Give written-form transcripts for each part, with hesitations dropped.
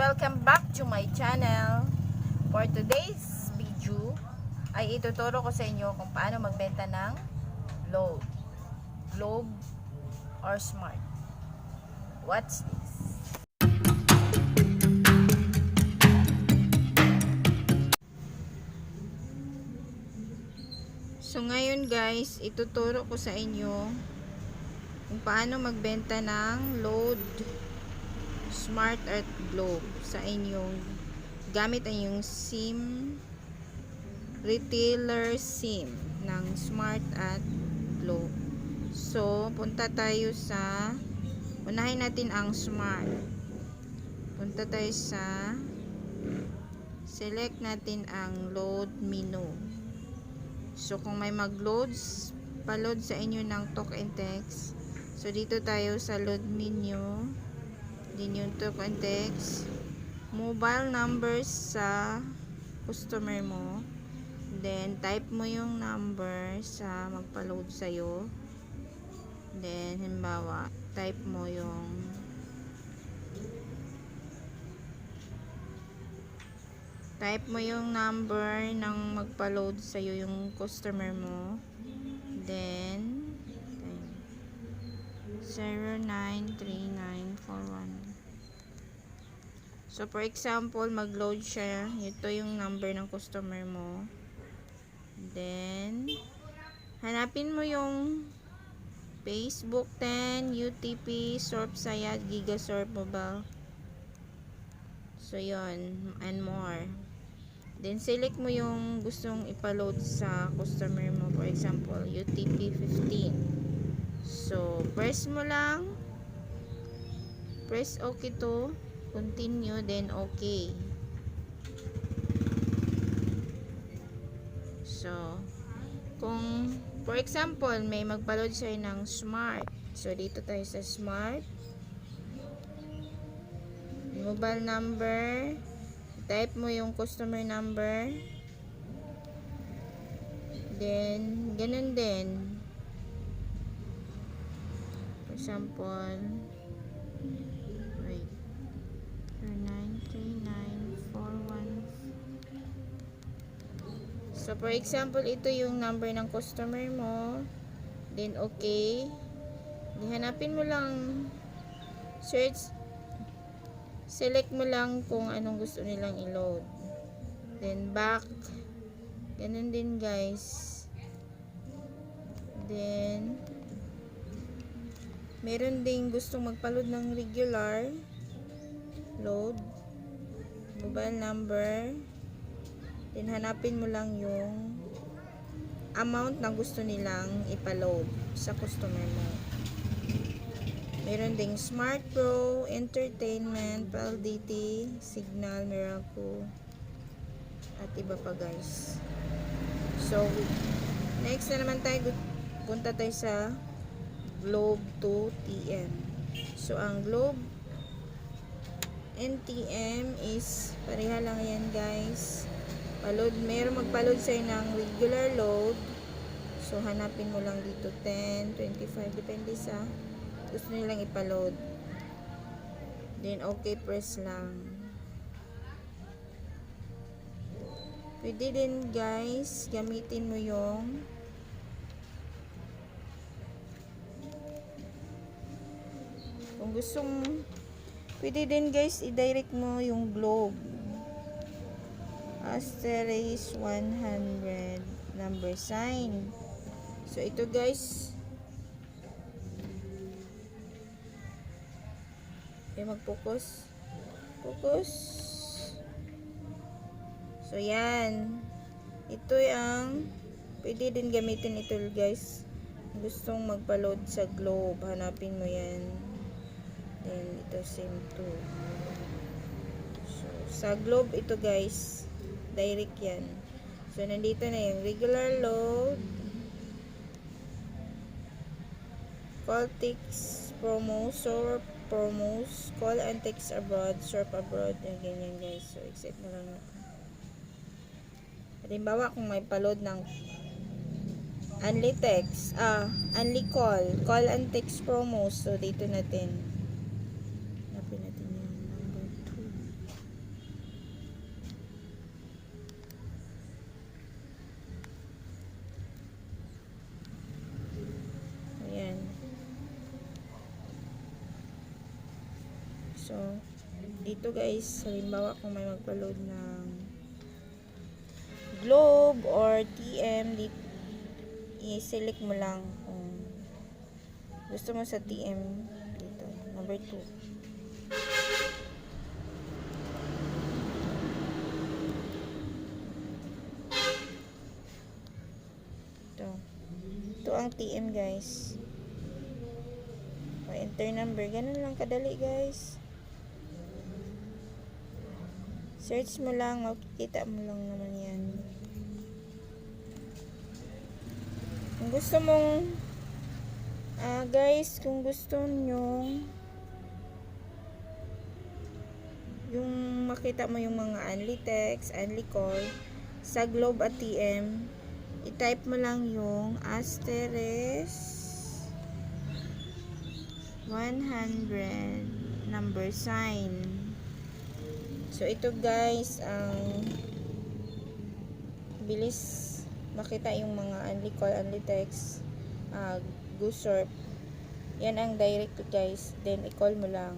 welcome back to my channel. For today's video ay ituturo ko sa inyo kung paano magbenta ng load, globe or smart. What's this? So ngayon guys, ituturo ko sa inyo kung paano magbenta ng load, smart at globe sa inyong gamit ang inyong SIM, retailer SIM ng smart at globe. So punta tayo sa, unahin natin ang smart. Punta tayo sa, select natin ang load menu. So kung may mag-loads, pa-load sa inyo ng talk and text. So dito tayo sa load menu. Din yung talk and text. Mobile numbers sa customer mo. Then type mo yung number sa magpa-load sa'yo. Then halimbawa, type mo yung number ng magpa-load sa'yo yung customer mo. Then 093941. So for example, mag-load siya. Ito yung number ng customer mo. Then hanapin mo yung Facebook 10, UTP, Sorp Sayad, Gigasorp Mobile. So yon and more. Then select mo yung gustong ipaload sa customer mo. For example, UTP 15. So press mo lang. Press OK to continue, then OK. So kung for example may magpaload sa'yo ng smart, so dito tayo sa smart, mobile number, type mo yung customer number, then ganun din. For example, wait, 093941. So for example, ito yung number ng customer mo, then okay. Hanapin mo lang, search, select mo lang kung anong gusto nilang i-load, then back, ganun din guys. Then meron ding gustong magpa-load ng regular load, mobile number, then hanapin mo lang yung amount na gusto nilang ipaload sa customer mo. Meron ding Smart Pro, Entertainment, PLDT, Signal, Miracle, at iba pa guys. So next na naman tayo, punta tayo sa Globe to TM. So ang Globe NTM is pareha lang yan guys. Paload, meron magpaload sa'yo ng regular load. So hanapin mo lang dito 10, 25, depende sa gusto nilang ipaload. Then okay, press lang. Pwede din guys gamitin mo yung kung gustong, pwede din guys i-direct mo yung globe asterisk 100 number sign. So ito guys, mag-focus. So yan, ito yung pwede din gamitin ito guys. Gustong magpa-load sa globe, hanapin mo yan. Then ito same to. So sa globe ito guys, direct yan. So nandito na yung regular load, call text promos, or promos, call and text abroad, surf abroad, yung ganyan guys. So exit na lang ako. Halimbawa kung may paload ng only text, only call and text promos, so dito natin hanapin natin yung number 2. So, dito guys, halimbawa kung may magpa-load ng Globe or TM, i-select mo lang kung gusto mo sa TM dito, number 2. Ito ang TM guys. O, enter number. Ganun lang kadali guys. Search mo lang, makikita mo lang naman yan. Kung gusto mong guys, kung gusto nyo yung makita mo yung mga only text, only call sa Globe at TM, i-type mo lang yung asterisk 100 number sign. So ito guys, ang bilis makita yung mga only call, only text, GoSurf. Yan ang direct guys. Then i-call mo lang.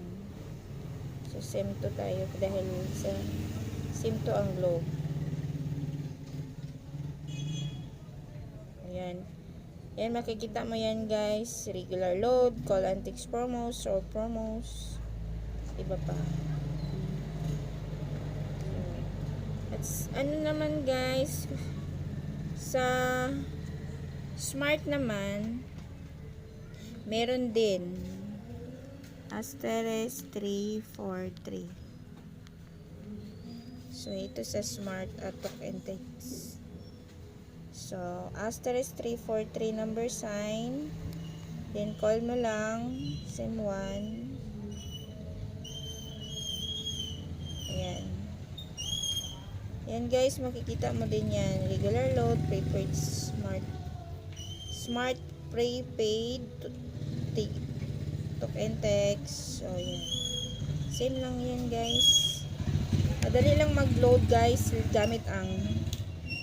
So SIM to tayo dahil sa SIM to ang Globe. Ayan. Yan, makikita mo yan guys. Regular load, call and text promos or promos. Iba pa. At ano naman guys, sa Smart naman, meron din asterisk 343. So, ito sa Smart at talk and text. So, asterisk 343 number sign. Then, call mo lang. SIM 1. Ayan. Yan guys, makikita mo din yan. Regular load, prepaid Smart prepaid talk and text. So, yan. Same lang yan guys. Madali lang mag-load guys gamit ang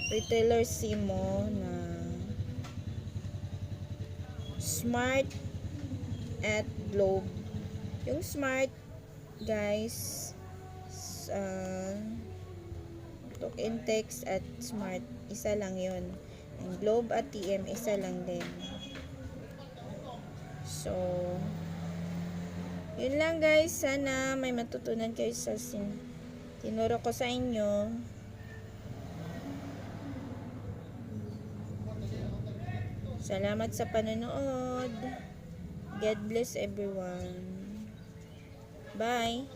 retailer SIM mo na Smart at Globe. Yung Smart guys, talk and text at Smart, isa lang yun. Ang Globe at TM, isa lang din. So, yun lang guys. Sana may matutunan kayo sa tinuro ko sa inyo. Salamat sa panonood. God bless everyone. Bye!